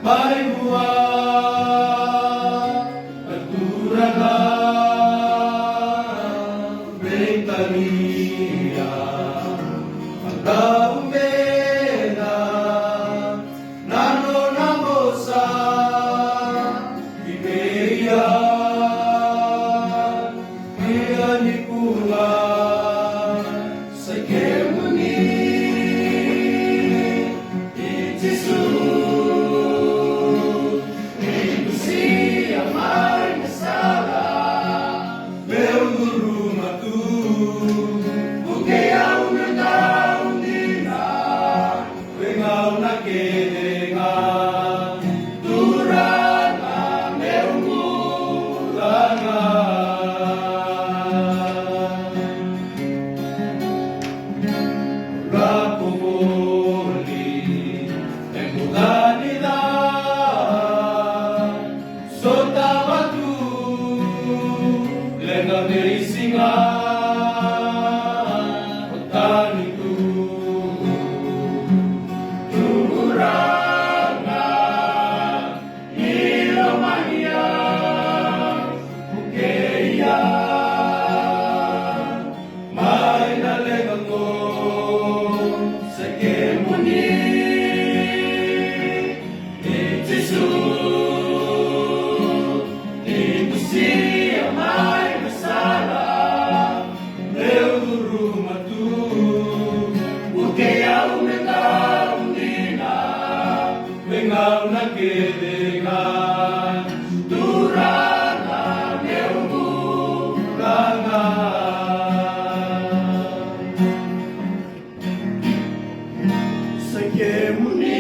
may buwan at uragan, Betania, pagkaumena, naroon ako sa Iberia, ianipuan sa Gemini, in Jesus, si amar na sala, meu guru matu, bukayaw na naundina, wengaw na kedenga, durana meu mulanga. Rapopoli, Embudanidad, Sotabatu, Lenga Merisinga, Otanitu, Turanga, Ilomania, Bukeya, may nalegang mo sa Gemini, in Jesus, imposible may masala, meu guru matu, bukayaw na undina, wengaw na kedengan, durana meu mulanga. Sa Gemini,